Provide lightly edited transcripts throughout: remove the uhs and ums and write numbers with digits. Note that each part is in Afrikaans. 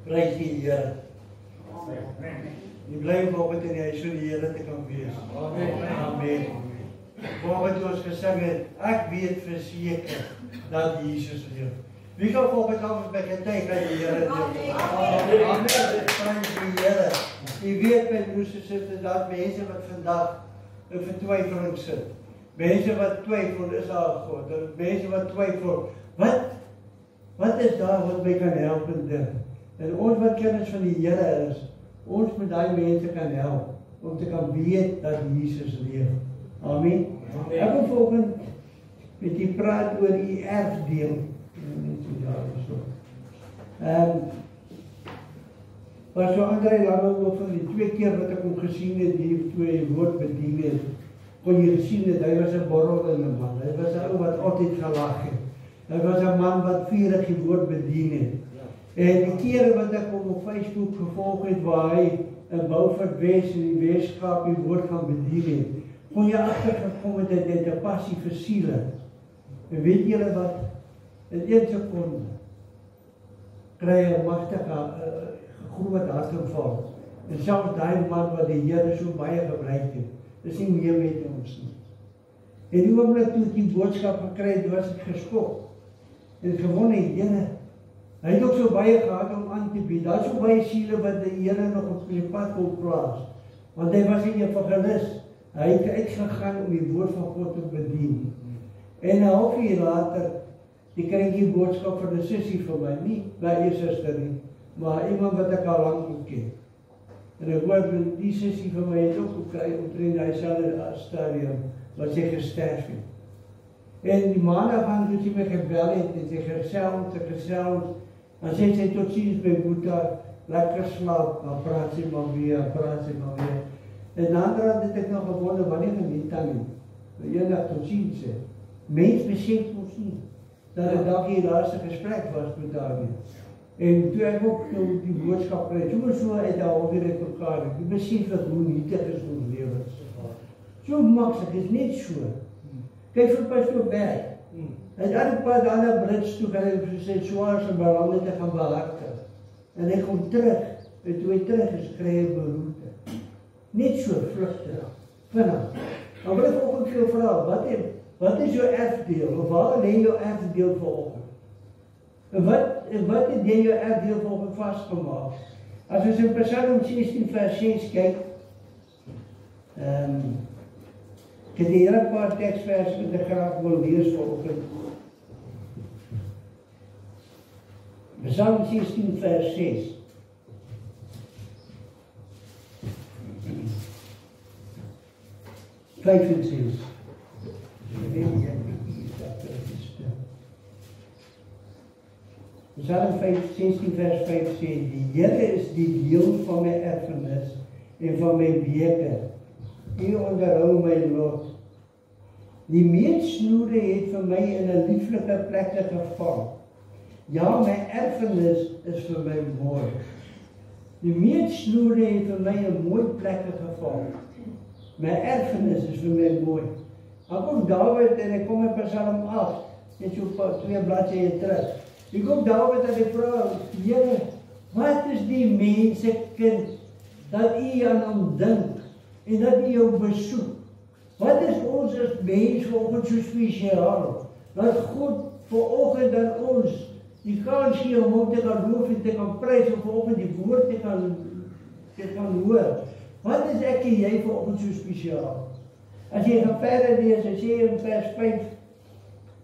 Prys die Here. Die bly vanoggend in die huis van die Here te kan wees. Amen. Vanoggend toe ons gesing het, ek weet verseker dat Jesus leef. Wie kan vanoggend af met getuig dat die Here leef? Amen. Prys die Here. Jy weet my broers en susters, dat mense wat vandag in vertwyfeling sit. Mense wat twyfel, is daar God. Mense wat twyfel, wat is daar wat my kan help in dit? En ons wat kinders van die Here is, ons moet daai mense kan help, om te kan weet dat Jesus leef. Amen. Ek wil volgend met u praat oor die erfdeel. Was so André Lange van die 2 keer wat ek hom gesien het, die toe hy woord bedien het, kon jy gesien het, hy was 'n borrelende man, hy was 'n ou wat altyd gelag het, hy was 'n man wat vurig die woord bedien het, en die kere wat ek hom op Facebook gevolg het, waar hy in Beaufort Wes in die Weskaap die woord gaan bedien het, kon jy agtergekom het dat dit 'n passie vir siele, en weet julle wat, in 1 sekonde, kry hy 'n magtige groot hartaanval. En selfs daai man wat die Here so baie gebruik het, is nie meer met ons nie. En die oomblik toe die boodskap gekry het, was ek geskok. En gewonder, Here, hy het ook so baie gehad om aan te bied. Daar is so baie siele wat die Here nog op sy pad wil plaas. Want hy was 'n evangelis. Hy het uitgegaan om die woord van God te bedien. En 'n halfuur later, die kry die boodskap van 'n sussie vir my, nie my eie suster nie, maar iemand wat ek al lank ken. En ek hoor, die sussie vir my het ook gekry, omtrent hy selfde stadium, wat sy gesterf het. En die maandag aan toe sy my gebel het, en sy gesels, en sy tot ziens by Boeta, lekker slaap, dan praat sy maar weer. En dan het ek nog gewonder, wanneer geniet dan nie? Eendag tot ziens sê. Mens besef ons nie, dat het dalk die laaste gesprek was met haar weer. En toe ek ook die boodskap kry, so uit 'n halfuur uit mekaar, ek besef dat hoe nietig is ons lewe. So maklik, is net so. Kyk vir Pastor Berg. Hy het al 'n paar ander Brits toe gaan en gesê swaar se belange te gaan behartig. En hy kom terug, en toe hy terug is, kry hy beroerte. Net so vlugtig, vinnig. Dan wil ek ook vir jou vra, wat is jou erfdeel, of waar lê jou erfdeel vanoggend? En wat het jy jou erfdeel vanoggend vasgemaak? As ons in Psalm 16 vers 6 kyk, ek het hier 'n paar teksverse wat ek graag wil lees vanoggend. Psalm 16 vers 6. Vyf en 6. Psalm 16 vers 5 sê, die Here is die deel van my erfenis en van my beker. U onderhou my lot. Die meetsnoere het vir my in 'n lieflike plekke gevang. Ja, my erfenis is vir my mooi. Die meetsnoere het vir my 'n mooi plekke gevang. My erfenis is vir my mooi. Dan kom Dawid en ek kom in Psalm 8, net so 2 bladsye terug. Ek kom Dawid en hy vra, Here, wat is die mense kind, dat u aan hom dink, en dat u jou besoek? Wat is ons as mens vanoggend so spesiaal, dat God vanoggend aan ons die kans gee om hom te kan loof en te kan prys, of vanoggend die woord te kan hoor? Wat is ek en jy vanoggend so spesiaal? As jy gaan verder lees, hy sê in vers 5,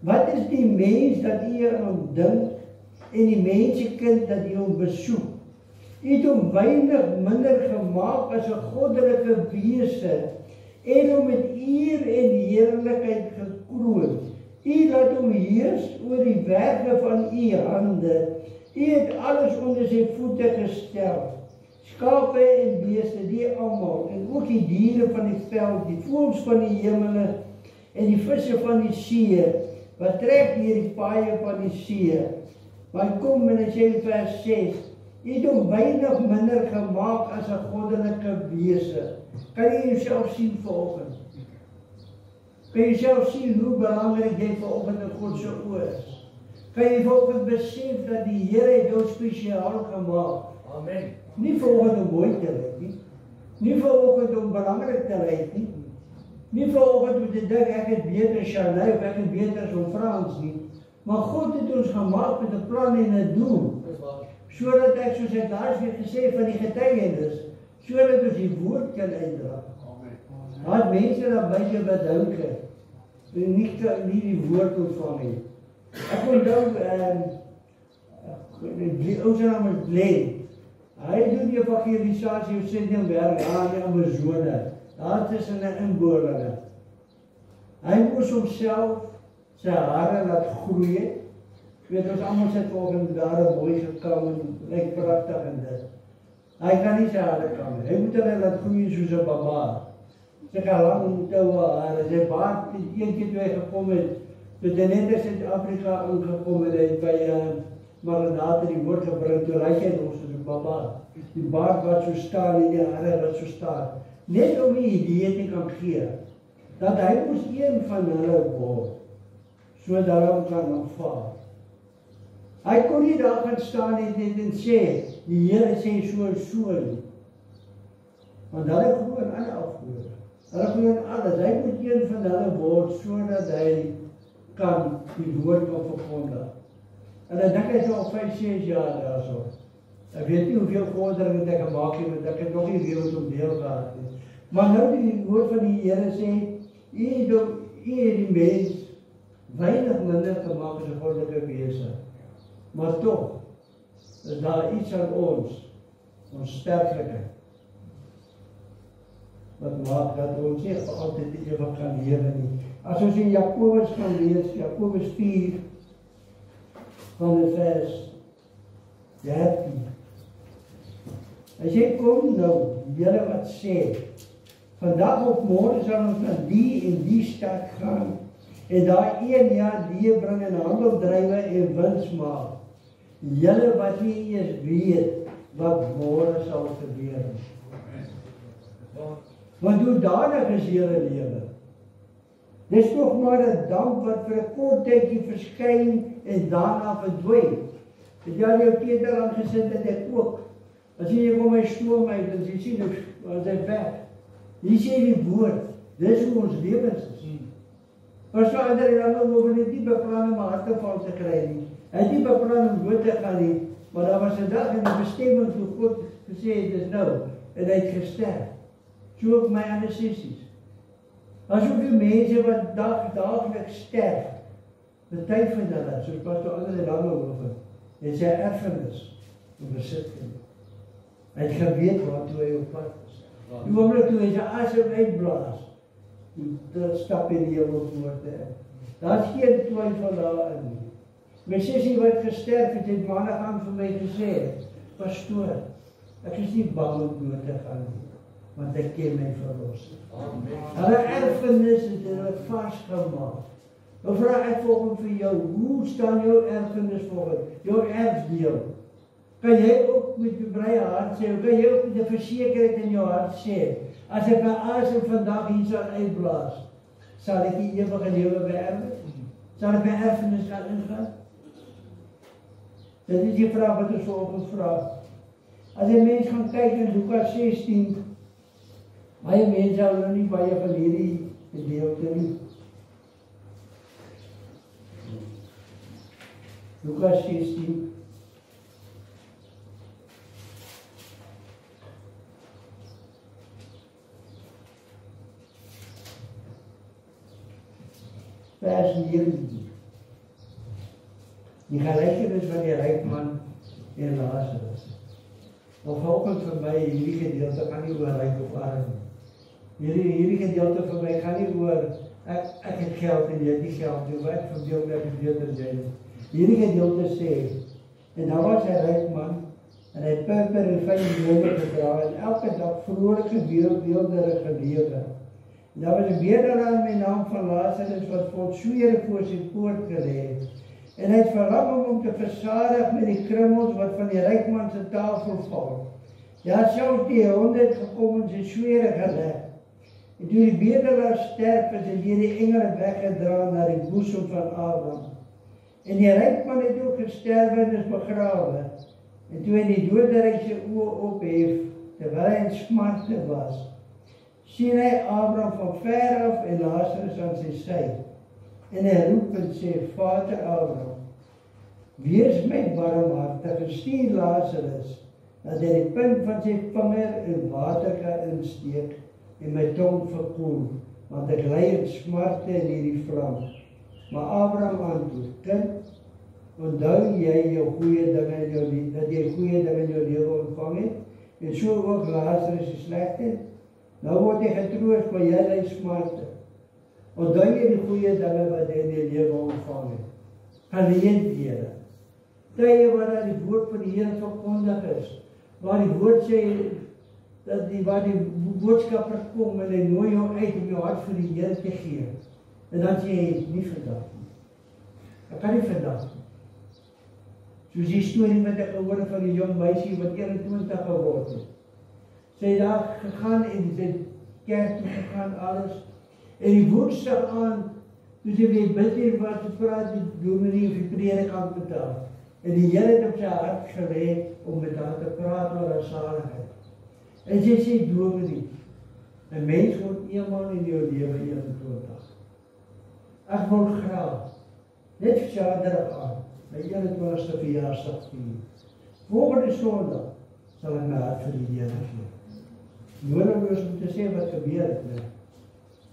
wat is die mens dat u aan hom dink, en die mensekind dat u hom besoek? U het hom weinig minder gemaak as 'n goddelike wese, en hom met eer en heerlikheid gekroon. U laat hom heers oor die werke van u hande. U het alles onder sy voete gestel. Skape en beeste, die almal, en ook die diere van die veld, die voëls van die hemele, en die visse van die see, wat trek deur die paaie van die see. Maar kom en hy sê in vers 6, u het hom weinig minder gemaak as 'n goddelike wese. Kan jy jouself sien vanoggend? Kan jy jouself sien hoe belangrik jy vanoggend in God se oë is? Kan jy vanoggend besef dat die Here het jou spesiaal gemaak? Amen. Nie vanoggend om mooi te lyk nie. Nie vanoggend om belangrik te lyk nie. Nie vanoggend om te dink ek het beter Charlie of ek het beter as Frans nie. Maar God het ons gemaak met 'n plan en 'n doel. Sodat ek, soos ek laas weer gesê van die getuienis, sodat ons die woord kan uitdra. Daar mense daar buite wat dink nie die woord ontvang nie. Ek onthou die ou se naam is Glenn. Hy doen die evangelisasie op Sendingberg daar in die Amazone. Daar tussen die inboorlinge. Hy moes homself sy hare laat groei. Weet ons almal sit volgens daar mooi gekam en lyk pragtig en dit. Hy kan nie sy hare kam nie. Hy moet hulle laat groei soos 'n baba. Sy kan lang toue hare. Sy baard een keer toe hy gekom het, toe hy net in Suid-Afrika ingekom het, hy by Maranatha die woord gebring, toe lyk hy nog soos 'n baba. Die baard wat so staan en die hare wat so staan. Net om die idee te kan gee, dat hy moes een van hulle word, sodat hulle kan aanvaar. Hy kon nie daar gaan staan en sê, die Here sê so en so nie. Want hulle glo in alle afgode. Hulle glo in alles. Hy moet een van hulle word, sodat hy kan die woord kan verkondig. En ek dink hy is al 5-6 jaar daar so. Ek weet nie hoeveel vordering het ek gemaak het, want ek het nog nie wereld om deel gehad nie. Maar nou die woord van die Here sê, U het die mens weinig minder gemaak as 'n goddelike wese. Maar tog is daar iets aan ons sterklikheid, wat maak dat ons nie vir altyd ewig kan lewe nie. As ons in Jakobus gaan lees, Jakobus 4, van vers 13. Hy sê, kom nou, julle wat sê, vandag of môre sal ons na die en die stad gaan, en daar 1 jaar die bring en handel drywe en wins maak. Julle wat nie eers weet wat môre sal gebeur. Want hoe danig is julle lewe? Dis nog maar 'n damp wat vir 'n kort tydjie verskyn en daarna verdwyn. Het jy jou Peter aangesit dat ek ook, as jy kom my stoom uit, en jy sien as hy weg. Jy sê die woord, dis hoe ons lewens is. Maar so ander en dan oor die diepe planne om harteval te kry nie. Hy het nie beplan om dood te gaan nie, maar daar was 'n dag in die bestemming toe God gesê het, dis nou, en hy het gesterf. So ook my ander sessies. As ook die mense wat daagliks sterf, betuig van hulle, soos Pastor Andre Langehoven, het sy erfenis om besit geneem. Hy het geweet waartoe hy op pad is. Die oomblik toe hy sy asem uitblaas, dan stap hy die hemelpoorte in. Daar is geen twyfel daarin nie. My sussie wat gesterf het maandag aan vir my gesê, pastoor, ek is nie bang om dood te gaan nie, want ek ken my verlosser. Hulle erfenis het hulle vasgemaak. Nou vra ek volgens vir jou, hoe staan jou erfenis volgens? Jou erfdeel. Kan jy ook met jou breie hart sê, kan jy ook met die versekerheid in jou hart sê, as ek my asem vandag hier sal uitblaas, sal ek die ewige lewe beerwe? Sal ek my erfenis gaan ingaan? Dit is die vraag wat ons vanoggend vra. As jy mens gaan kyk in Lukas 16, baie mense hou nou nie baie van hierdie gedeelte nie. Lukas 16. Vers 19. Die gelykenis van die ryk man en Lazarus. Nog vanoggend vir my, hierdie gedeelte gaan nie oor ryk of arm nie. Hierdie gedeelte vir my gaan nie oor, ek het geld en jy het nie geld nie, wat verbeel my ek beter jy nie. Hierdie gedeelte sê, en daar was 'n ryk man, en hy purper en fyn klere gedra, en elke dag vrolike weelderig gelewe. En daar was 'n bedelaar met die naam van Lazarus, wat vol swere voor sy poort gelê het. En hy het verlang om te versadig met die krummels wat van die ryk man se tafel val. Ja, selfs die honde het gekom en sy swere gelê. En toe die bedelaar sterf, is hy deur die engele weggedra na die boesem van Abraham. En die ryk man het ook gesterwe en is begrawe. En toe hy die doderyk sy oë ophef, terwyl hy in smarte was, sien hy Abraham van ver af en Lazarus aan sy sy. En hy roep en sê, Vader Abraham, wees my barmhartig en stuur Lazarus, dat hy die punt van sy vinger in water kan insteek en my tong verkoel, want ek ly in smarte in hierdie vlam. Maar Abraham antwoord, kind, onthou jy jou goeie dinge in jou lewe, dat jy goeie dinge in jou lewe ontvang het, en so ook Lazarus die slegte. Nou word jy getroost, maar jy ly smarte. Onthou jy die goeie dinge wat jy in jou lewe ontvang het. Geleenthede. Tye waar die woord van die Here verkondig is, waar die woord sê, waar die boodskapper kom en hy nooi jou uit om jou hart vir die Here te gee. En dan sê hy, nie vandag nie. Ek kan nie vandag nie. Soos die storie wat ek gehoor van die jong meisie wat 21 geword het. Sy het daar gegaan en sy kerk toe gegaan, alles. En die woensdag aan, toe sy weer bid hier was, te praat die dominee of die predikant met haar. En die Here het op sy hart gelê om met haar te praat oor haar saligheid. En sy sê, dominee, 'n mens word eenmaal in jou lewe 21. Ek wil graag, net verjaardag aan, my 21ste verjaarsdag vier. Volgende Sondag sal ek my hart vir die Here gee. Nodig om te sê wat gebeur het.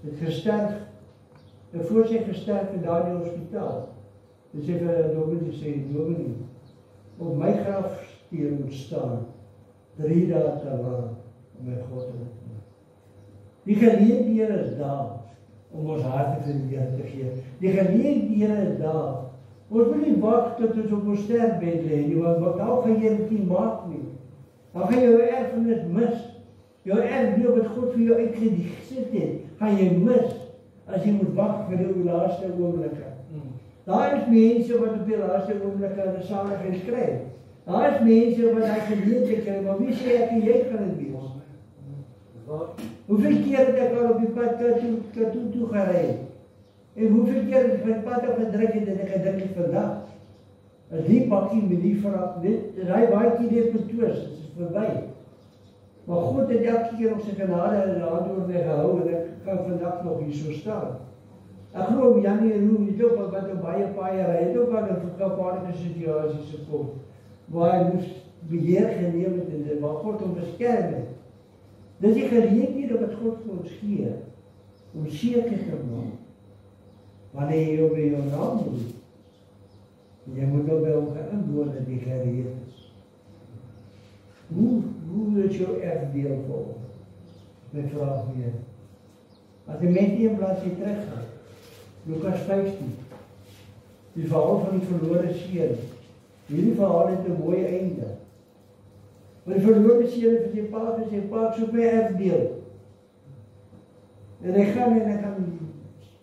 Het gesterf, en voor sy gesterf in daardie hospitaal. Dus sê vir dominee, sê dominee, op my grafsteen moet staan, 3 dae te lang, om my God te ontmoet. Die geleenthede is daar, om ons harte vir die Here te gee. Die geleenthede is daar. Ons moet nie wag tot ons op ons sterfbed lê nie, want dan gaan jy dit nie maak nie. Dan gaan jy jou erfenis mis. Jou erfdeel wat God vir jou uitgesit het, gaan jy mis, as jy moet wag vir die laaste oomblikke. Daar is mense wat op die laaste oomblikke hulle saligheid kry. Daar is mense wat hy geleentheid kry, maar wie sê ek en jy gaan dit wees? Hoeveel keer het ek al op die pad Katoen toe gery? En hoeveel keer het ek my pad afgedruk het en ek gedink het vandag? As die bakkie met die vrag, hy baie keer betwis, dit is verby. Maar God het elke keer op sy genade en hand oor my gehou en ek kan vandag nog hier so staan. Ek glo om Janie en Roem het ook wat op baie paaie ry, het ook aan 'n gevaarlike situasies gekom, waar hy moes beheer geneem het en waar God hom beskerm het. Dis die geleenthede wat God vir ons gee, om seker te maak, wanneer jy op jou naam moet, jy moet ook by hom geïnwoon dat die gereed is. Hoe is jou erfdeel volg? My vraag weer. As die mens nie in plaas hier teruggaan, Lukas 15, die verhaal van die verlore seun. Hierdie verhaal het 'n mooi einde. Maar die verlore seun het vir sy pa gesê, pa, soek my erfdeel. En hy gaan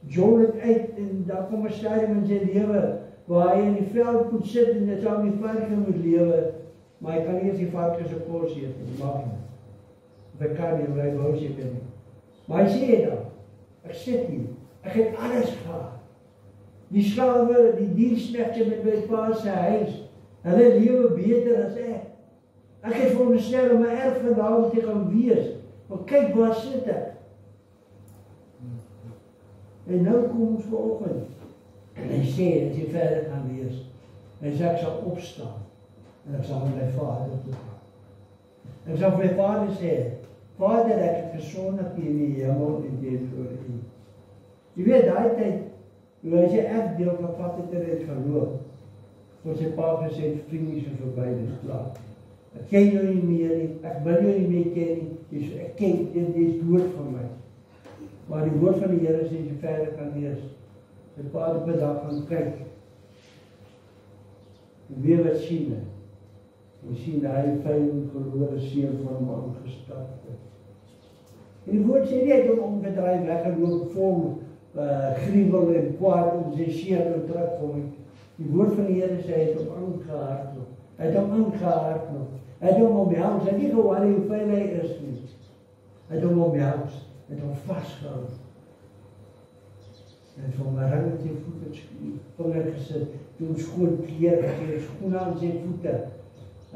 jol het uit en daar kom 'n stadium in sy lewe waar hy in die veld moet sit en dit saam die varke moet lewe, maar hy kan nie eens die varke se kos eet nie, mag nie. Of hy kan nie, hy wou seker nie. Maar hy sê dan, ek sit hier, ek het alles gehad. Die slawe, die diensknegte met my pa se huis, hulle lewe beter as ek. Ek het veronderstel om 'n erfgenaam te gaan wees, maar kyk waar sit ek. En nou kom ons vanoggend, en hy sê, as jy verder gaan lees, hy sê, ek sal opstaan, en ek sal met my Vader toe gaan. Ek sal vir my Vader sê, Vader, ek het gesondig hier in die hemel en teenoor U. Jy weet, daai tyd, hoe hy sy erfdeel gevat het en het geloop, voor sy pa gesê, vriendie so verby, dis klaar. Ek ken jou nie meer nie, ek wil jou nie meer ken nie, ek ken, dit is dood van my. Maar die woord van die Here sê, as jy verder kan lees, sy pa op 'n dag gaan kyk, en weer wat sien hy? Hy sien hy fyn verlore seun van hom aangestap het. En die woord sê nie, hy het hom omgedraai, weggeloop, vol gruwel en kwaad om sy seun en terug vir hom. Die woord van die Here sê, hy het hom aangehardloop. Hy het hom aangehardloop. Hy het hom omhels, hy het nie gewaarig hoe fyn hy is nie. Hy het hom omhels, hy het hom vastgehou. En vir hom 'n ring met sy voet het vinger gesit, toe skoon klere gegee, skoene aan sy voete.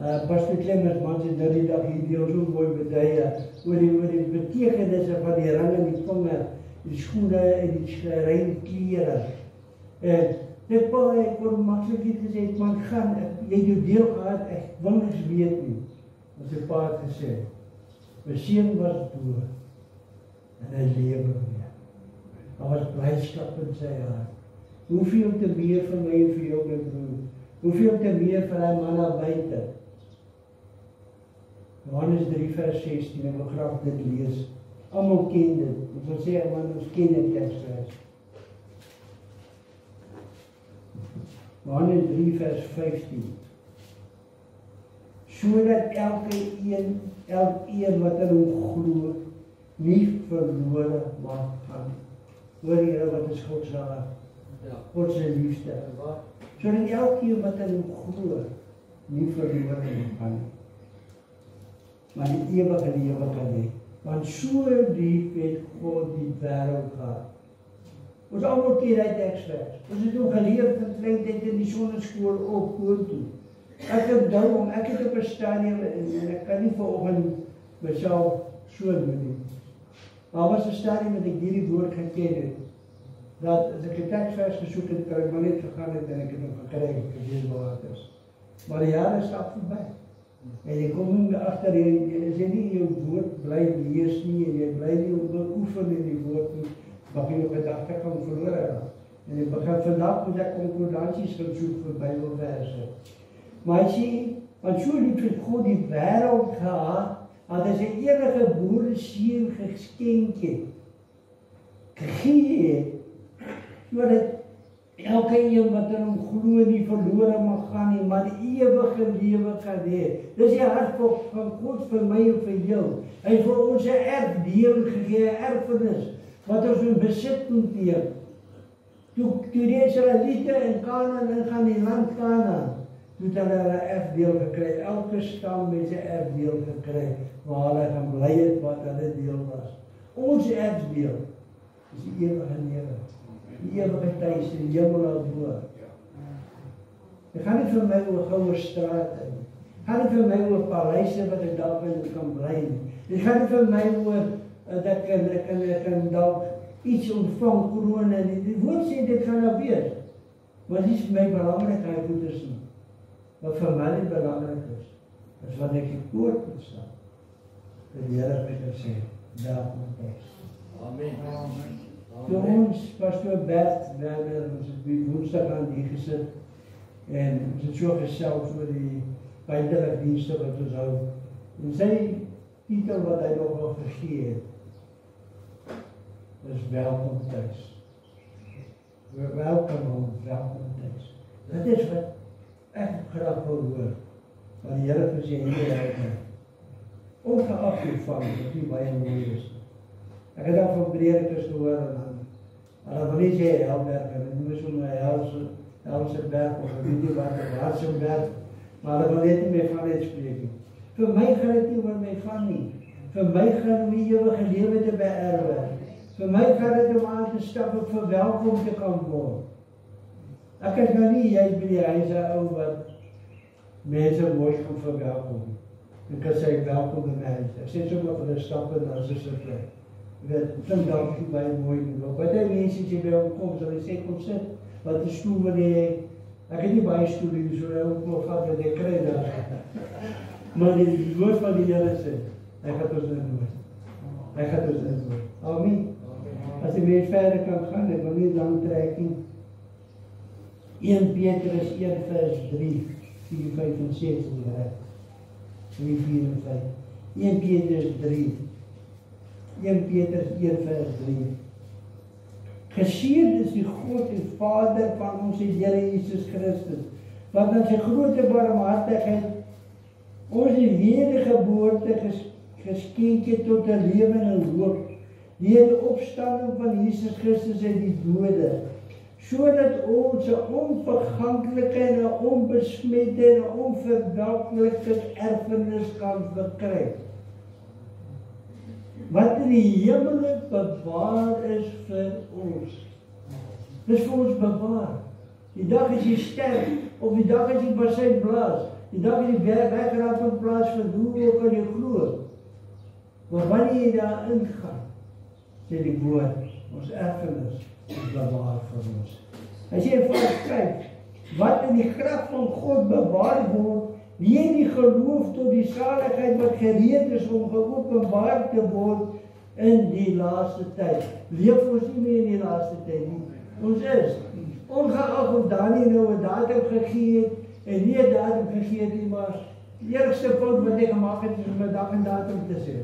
Pastor Clemens man sê nou die dag hier deel so mooi beduie oor die betekenisse van die ring in die vinger, die skoene en die rein klere. Dit word maklik gesê, man gaan, jy het jou deel gehad, ek wil niks weet nie. Ons sy pa het gesê, my seun was dood, en hy lewe weer. Daar was blydskap in sy hart. Hoeveel te meer vir my en vir jou, my broer? Hoeveel te meer vir hy man daar buite? Johannes 3 vers 16, ek wil graag dit lees. Almal ken dit. Ons wil sê, man, ons ken dit teksvers. Johannes 3 vers 15. Sodat elkeen wat in hom glo, nie verlore mag gaan. Hoor Here, wat is God se hart? God se liefde. Sodat elkeen wat in hom glo, nie verlore mag gaan nie, maar die ewige lewe kan hê. Want so lief het God die wêreld gehad. Ons almal ken die teksvers. Ons het hom geleer van kleintyd in die sonneskool op toe. Ek het op 'n stadium en ek kan nie vanoggend myself so doen nie. Maar was 'n stadium wat ek hierdie woord geken het, dat as ek 'n teksvers gesoek het, kan ek maar net gegaan het en ek het hom gekry, ek weet waar dit is. Maar die jare stap verby. En jy kom nie agter, as jy nie jou woord bly lees nie, en jy bly nie oefen in die woord nie, mag jy jou gedagte kan verloor raak. En jy begin vandag moet ek concordansies gaan soek vir Bybelverse. Maar as jy, want so lief het God die wêreld gehad, dat hy sy enige gebore seun geskenk het, gegee het, sodat elkeen wat in hom glo nie verlore mag gaan nie, maar die ewige lewe kan hê. Dis die hart van God vir my en vir jou. Hy het vir ons 'n erfdeel gegee, 'n erfenis, wat ons in besit moet neem. Toe die Israeliete in Kanaan ingaan, die land Kanaan, toe het hulle 'n erfdeel gekry. Elke stam het 'n erfdeel gekry, waar hulle gaan bly het wat hulle deel was. Ons erfdeel is die ewige lewe. Die ewige tuis in die hemel daarbo. Ek gaan nie vir my oor goue strate nie. Ek gaan nie vir my oor paleise wat ek daarin kan bly nie. Ek gaan nie vir my oor dat ek kan dalk iets ontvang, korone nie. Die woord sê dit gaan nou wees. Maar dit is vir my belangrikheid moet is nie. Wat vir my nie belangrik is wat ek die poort moet staan. En die Here het gesê, welkom thuis. Amen. Toe ons, Pastor Bert Werner, ons het die woensdag aan die gesit, en ons het so gesels oor die buitelike dienste wat ons hou. En sy titel wat hy nog wel gegee het, is welkom thuis. Welkom home, welkom thuis. Dit is wat ek graag wil hoor, wat die Here vir sy hele uitdaging. Ongeag die van, wat nie baie mooi is. Ek het al van predikers gehoor, en dan wil nie sê Helberg, en dan noem so my Helsenberg, of ek weet nie wat, Hartsenberg, maar hulle wil net nie meer van het spreek nie. Vir my gaan dit nie oor my van nie. Vir my gaan om die ewige lewe te beerwe. Vir my gaan dit om aan te stap en verwelkom te kan word. Ek is nou nie, jy by die huise ou wat mense mooi gaan verwelkom. Ek kan sê welkom in my huis. Ek sê sommer vir die stap en dan is dit vry. Vind dalk nie baie mooi nie. Wat die mense as jy by hom kom, sal hy sê, kom sit, wat die stoel wil hê. Ek het nie baie stoel nie, so hy ook nog vat wat ek kry daar. Maar die woord van die Here sê, hy gaat ons inwoord. Hy gaat ons inwoord. Amen. As die mens verder kan gaan, ek wil nie lang trek nie. 1 Petrus 1 vers 3, 4, 5 en 6 is reg. 3, 4 en 5. 1 Petrus 3. 1 Petrus 1 vers 3. Geseënd is die God en Vader van ons Here Jesus Christus, wat met sy grote barmhartigheid ons die wedergeboorte geskenk het tot 'n lewe en hoop, deur die opstanding van Jesus Christus uit die dode, sodat ons 'n onverganklike en 'n onbesmette en 'n onverwelklike erfenis kan verkry, wat in die hemele bewaar is vir ons. Dis vir ons bewaar. Die dag as jy sterf, of die dag as jy basyn blaas, die dag as jy wegraak van plaas van hoe ook al jy glo. Maar wanneer jy daar ingaan, sê die woord, ons erfenis is bewaar vir ons. As jy vers kyk, wat in die graf van God bewaar word, nie in die geloof tot die saligheid wat gereed is om geopenbaar te word in die laaste tyd. Leef ons nie meer in die laaste tyd nie. Ons is, ongeag of Daniel nou 'n datum gegee het en nie 'n datum gegee het nie, maar die eerste fout wat hy gemaak het is om 'n dag en datum te sê.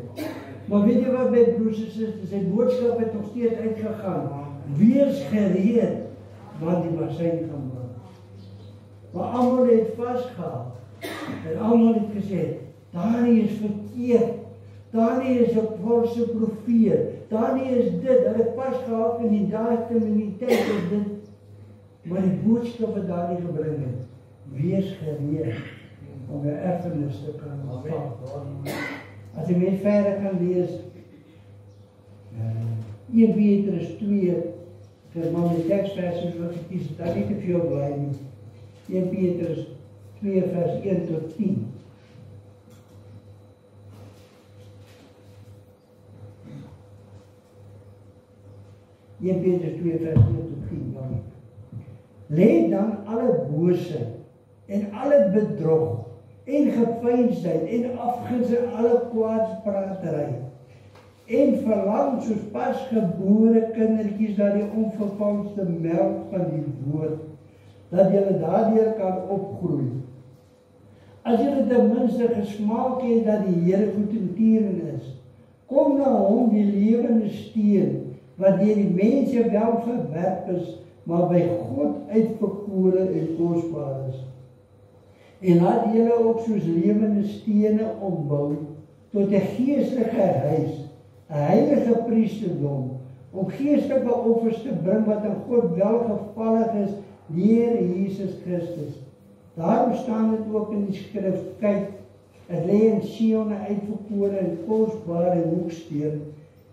Maar weet jy wat my broers en susters, sy boodskap het nog steeds uitgegaan. Wees gereed, want die basyn gaan brand. Maar almal het vasgehou. En almal het gesê, Daniel is verkeerd. Daniel is 'n valse profeet. Daniel is dit. Hulle het vasgehou in die datum en die tyd is dit. Maar die boodskap wat Daniel gebring het, wees gereed om 'n erfenis te kan ontvang. As jy meer verder gaan lees, 1 Petrus 2, ek maar die teksverse wat ek kies, daar nie te veel bly nie. 1 Petrus 2 vers 1 tot 10. Petrus 2 vers 1 tot 10. Dan. Lê dan alle boosheid en alle bedrog en geveinsheid en afguns en alle kwaadspratery en verlang soos pasgebore kindertjies na die onvervalste melk van die woord, dat julle daardeur kan opgroei. As julle ten minste gesmaak het dat die Here goedendierend is, kom na hom die lewende steen, wat deur die mense wel verwerp is, maar by God uitverkore en kosbaar is. En laat julle ook soos lewende stene opbou tot 'n geestelike huis, 'n heilige priesterdom, om geestelike offers te bring wat aan God welgevallig is deur Jesus Christus. Daarom staan dit ook in die skrif, kyk, het lê in Sion 'n uitverkore en kosbare hoeksteen,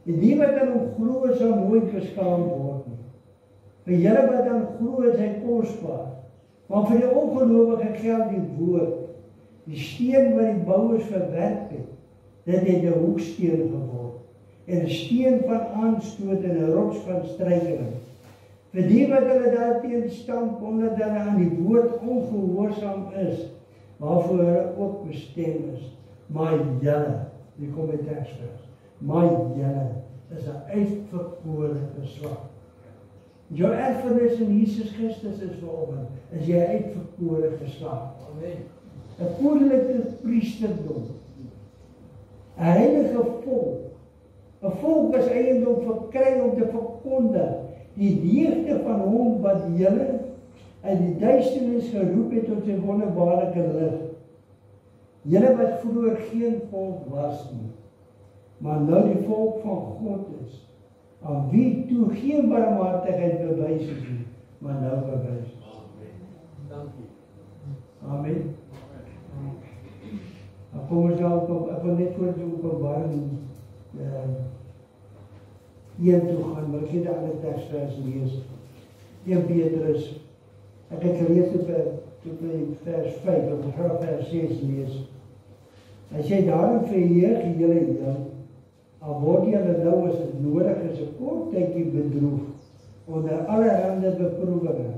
en die wat aan hom glo sal nooit beskaam word nie. Vir julle wat aan glo is hy kosbaar, maar vir die ongelowige geld die woord, die steen wat die bouers verwerp het, dit het 'n hoeksteen geword, en 'n steen van aanstoot en 'n rots van struikeling. Vir die wat hulle daarteen stamp, omdat hulle aan die woord ongehoorsaam is, waarvoor hulle ook bestem is. Maar julle, die kom by teksvers, maar julle is 'n uitverkore geslag. Jou erfenis in Jesus Christus is vanoggend, is jy 'n uitverkore geslag. Amen. 'n koninklijke priesterdom, 'n heilige volk. 'n volk is eiendom verkry om te verkondig die deugde van hom wat julle uit die duisternis geroep het tot sy wonderbaarlike lig. Julle wat vroeër geen volk was nie, maar nou die volk van God is, aan wie toe geen barmhartigheid bewys is nie, maar nou bewys is. Dankie. Amen. Kom ons nou op, ek wil net voor die Openbaring 1 toe gaan, maar ek het die ander tekstvers lees. 1 Petrus, ek het gelees tot by vers 5, of ek gaan vers 6 lees. As jy daarom verheug julle heel, al word julle nou as het nodig is 'n kort tydjie bedroef, onder allerhande beproewinge,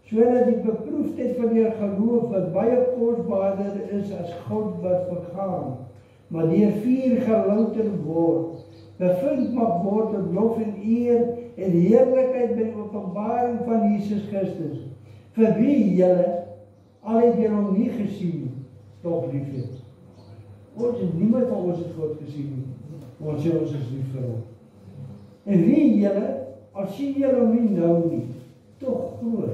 sodat die beproefdheid van jou geloof, wat baie kosbaarder is as goud wat vergaan, maar deur vuur gelouter word, bevind mag word tot lof en eer en heerlikheid by die openbaring van Jesus Christus, vir wie julle, al het julle hom nie gesien, tog lief het. Niemand van ons het God gesien nie, maar ons sê ons is lief vir hom. En wie julle, al sien julle hom nie nou nie, tog glo.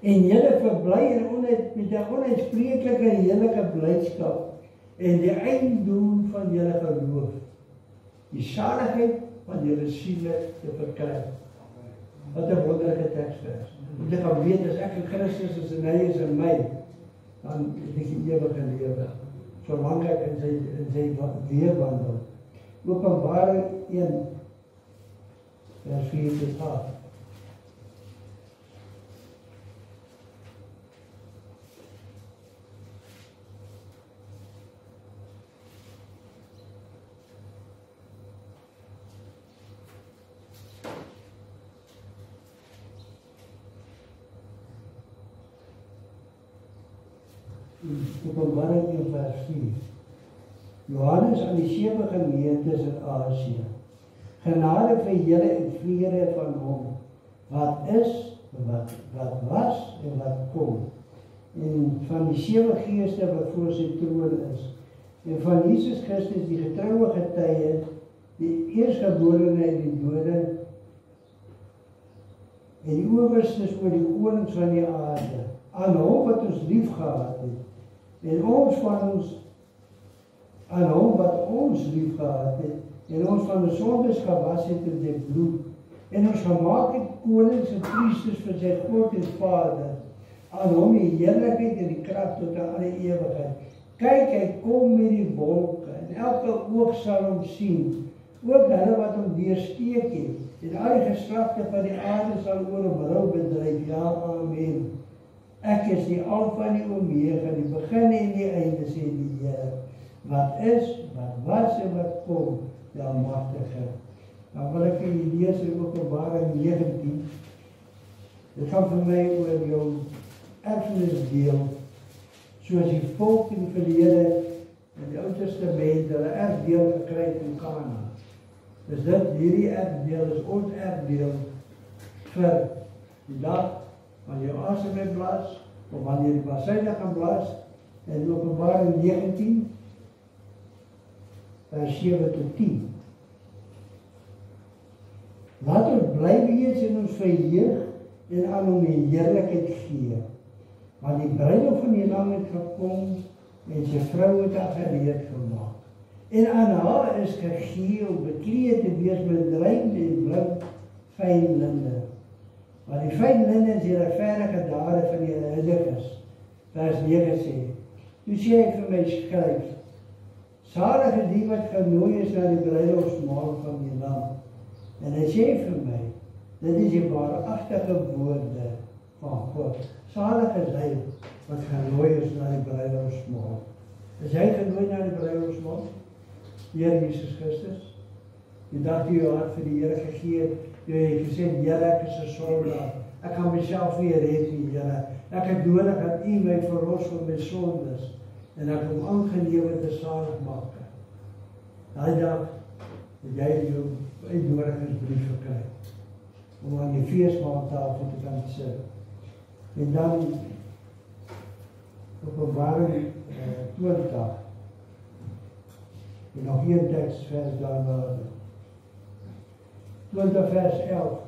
En julle verbly met 'n onuitspreeklike heerlike blydskap en die einddoel van julle geloof, die saligheid van julle siele te verkry. Wat 'n wonderlike teksvers. Om te gaan weet, as ek in Christus is en hy is in my, dan het ek die ewige lewe, solank ek in sy weerwandel. Openbaring 1 vers 4 tot 8. Openbaring 1 vers 4. Johannes aan die 7 gemeentes in Asië. Genade vir julle en vrede van hom, wat is, wat was en wat kom. En van die 7 geeste wat voor sy troon is. En van Jesus Christus, die getroue getuie, die eerstgeborene uit die dode, en die owerstes oor die konings van die aarde, aan hom wat ons lief gehad het, en aan hom wat ons lief gehad het, en ons van die sondes gewas het in die bloed, en ons gemaak het konings en priesters vir sy God en Vader, aan hom die heerlikheid en die krag tot aan alle ewigheid. Kyk, hy kom met die wolke, en elke oog sal hom sien, ook hulle wat hom weersteek het, en al die geslagte van die aarde sal oor hom rou bedryf. Ja, amen. Ek is die Alfa en die Omega, die begin en die einde, sê die Here. Wat is, wat was en wat kom, die Almagtige. Nou wil ek vir julle lees in Openbaring 19. Dit gaan vir my oor jou erfenisdeel, soos die volk in die verlede in die Ou Testament hulle erfdeel gekry het in Kanaan. Dus hierdie erfdeel is ons erfdeel vir die dag wanneer jy asem in blaas, of wanneer jy basyne gaan blaas, en Openbaring 19, vers 7 tot 10. Laat ons bly wees in ons verheug en aan hom die heerlikheid gee. Want die bruilof van die lam het gekom en sy vrou het haar gereed gemaak. En aan haar is gegee om bekleed te wees met rein en blink fyn linde. Maar die fyn linde is die regverdige dade van die heiliges. Vers 9 sê, toe sê hy vir my skryf, salig is die wat genooi is na die bruilofsmaal van die lam. En hy sê vir my, dit is die waaragtige woorde van God. Salig is hy wat genooi is na die bruilofsmaal. Is jy genooi na die bruilofsmaal? Heer Jesus Christus, die dag die jou hart vir die Here gegee het, jy het gesê, Here, ek is 'n sondaar. Ek kan myself nie red nie, Here. Ek het nodig dat U my verlos van my sondes en ek hom aangeneem het as saligmaker. Daai dag het jy jou uitnodigingsbrief gekry om aan die feesmaaltafel te kan sit. En dan Openbaring 20. En nog een tekstvers daarna. 20 vers 11.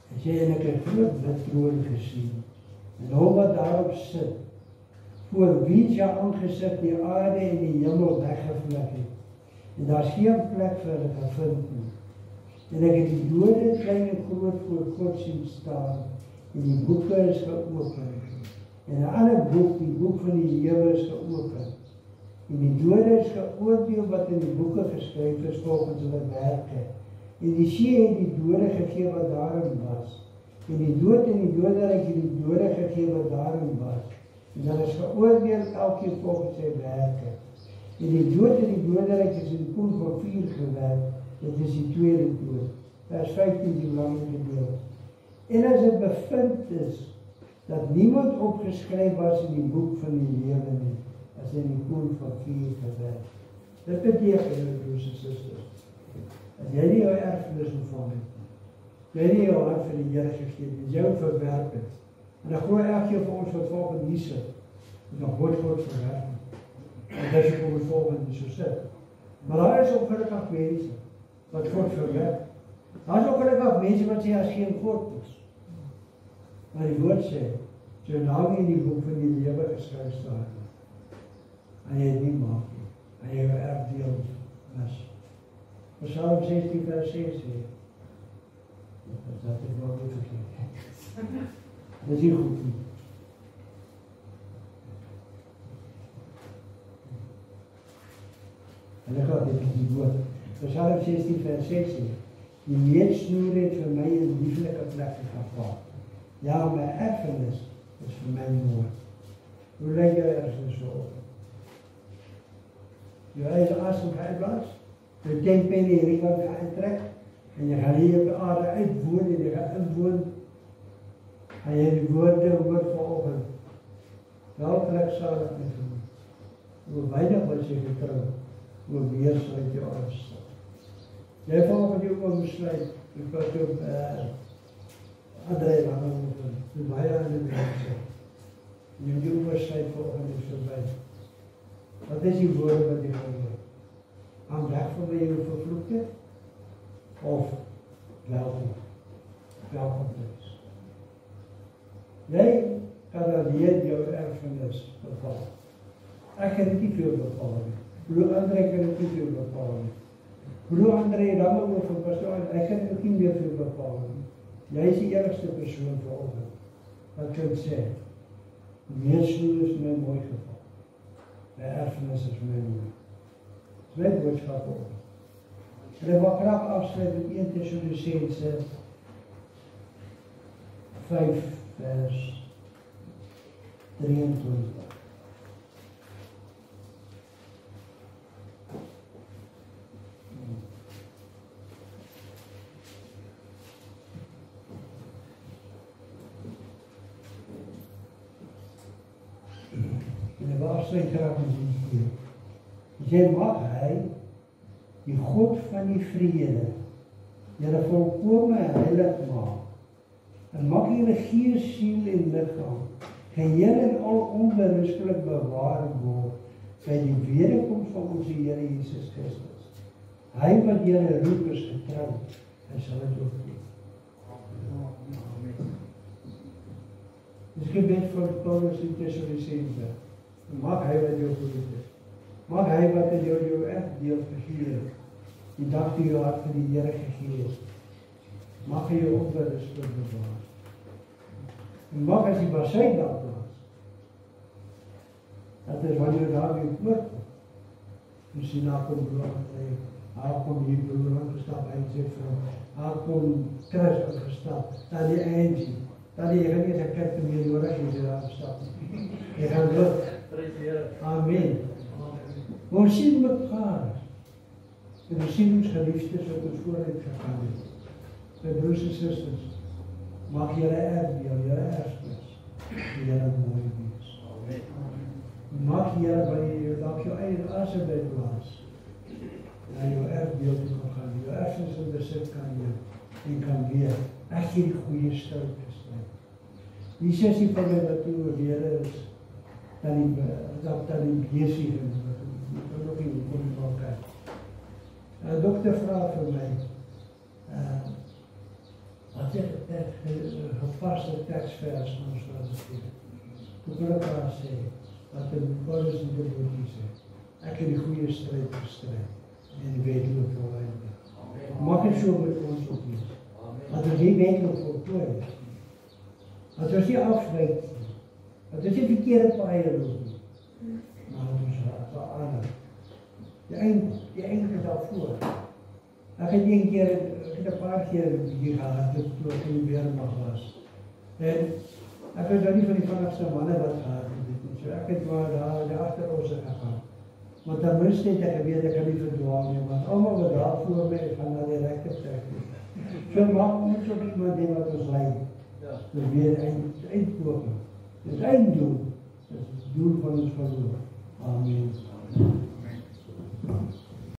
Hy sê, en ek het groot wit troon gesien, en hom wat daarop sit, voor wie sy aangesig die aarde en die hemel weggevlek het. En daar is geen plek vir hulle gevind nie. En ek het die dode, klein en groot, voor God sien staan, en die boeke is geopen. En 'n ander boek, die boek van die lewe is geopen. En die dode is geoordeel wat in die boeke geskryf is volgens hulle werke. En die see het die dode gegee wat daarin was. En die dood en die doderyk het die dode gegee wat daarin was. En hulle is geoordeel elkeen volgens sy werke. En die dood en die doderyk is in die poel van vuur gewerp. Dit is die tweede dood. Vers 15 die belangrike deel. En as dit bevind is dat niemand opgeskryf was in die boek van die lewe nie, as in die poel van vuur gewerp. Dit beteken, broers en susters, as jy nie jou erfenis ontvang het, jy nie jou hart vir die Here gegee het, jy jou verwerp het, en dan gooi elkeen vir ons wat volgende hier sit, en dan word God verwerp. En dis ek om het volgende so sit. Maar daar is ongelukkig mense wat God verwerp. Daar is ongelukkig mense wat sê as geen God is. Maar die woord sê, so naam in die boek van die lewe geskryf staan, en jy het nie maak nie, en jy jou erfdeel is. Psalm 16 vers 6 sê, dat ek wel goed verkeerd. Dat is nie goed nie. En ek gaat dit die woord. Psalm 16 vers 6 sê, die meetsnoer het vir my in lieflike plekke gevaar. Ja, my erfenis is vir my woord. Hoe lyk jou erfenis so op? Jou eie asem uitblaas, jou denkpen hierdie kant gaan trek, en jy gaan hier op die aarde uitwoon, en jy gaan inwoon, en jy die woorde hoor vanoggend, Wel geluksalig my genoem. Hoe weinig was jy getrou, hoe meer sal ek jou aanstel. Jy val met jou oom besluit, ek was jou André Langehoven, hoe baie aan die mense. Neem die oomsluit volgende is voorbij. Wat is die woorde wat jy gaan doen? Gaan weg van my jou vervloekte? Of welkom? Welkom is. Jy kan alleen jou erfenis bepaal. Ek kan nie veel bepaal nie. Broer André kan nie veel bepaal nie. Broer André Langehoven, ek kan ook nie meer veel bepaal nie. Jy is die enigste persoon vir ons. Wat kan ek sê? Meestal is my mooi geval. My erfenis is my mooi. Dis my boodskap ook. En ek wil graag afsluit met 1 Tessalonisense 5 vers 23. En ek wil afsluit graag met hier. Jy mag hy, die God van die vrede, julle volkome heilig maak, en mag julle gees, siel en liggaam geheel en al onberustelik bewaar word by die wederkoms van ons Here Jesus Christus. Hy wat julle roep is getrou, hy sal dit ook doen. Dis gebed vir Paulus in Tessalonisense. Mag hy wat jou geroep het. Mag hy wat in jou erfdeel gegee het, die dag die jou hart vir die Here gegee het, mag hy jou onberustig bewaar. En mag as die basijn daar plaas, dat is wanneer daar weer oorkom, misschien daar kom broer André, daar kom die broer aangestap, hy sê vir hom, daar kom Chris aangestap, daar die Angie, daar die jy gaan nie sy kerk meer nodig, jy sê daar aangestap. Jy gaan lukt. Amen. Ons sien mekaar. En ons sien ons geliefdes wat ons vooruit gegaan het. My broers en susters, mag julle erfdeel, julle erfenis, julle mooi wees. Mag julle by jou, dalk jou eie asem by plaas, na jou erfdeel toe kan gaan, jou erfenis in besit kan neem, en kan weer, ek hier die goeie stout gestryd. Die sessie van my wat toe oorlede is, dan die beesig en kan ook nie kom in elkaar. Dokter vraag vir my, wat is gevaste tekstvers van ons wat het hier? Toe kan ek haar sê, wat in Paulus en Timotheus sê, ek het die goeie strijd gestryd, en die wetelijk voleindig. Mag het so met ons ook wees, dat ons nie wetelijk voltooi is, dat ons nie afwyk, dat ons nie verkeerde paaie loop nie, maar dat ons verander. Die eind is al voor. Ek het een paar keer hier gehad, toe ek in die Weermacht was. En ek was daar nie van die vannigste manne wat gehad het. So ek het maar daar achter ons gegaan. Want ten minste het ek geweet, ek kan nie verdwaal nie, want allemaal wat daar voor my gaan na die rechte trek. So mag ons ook iemand die wat ons leid. Dus weer eindpoging. Dus einddoel. Dat is het doel van ons geloof. Amen.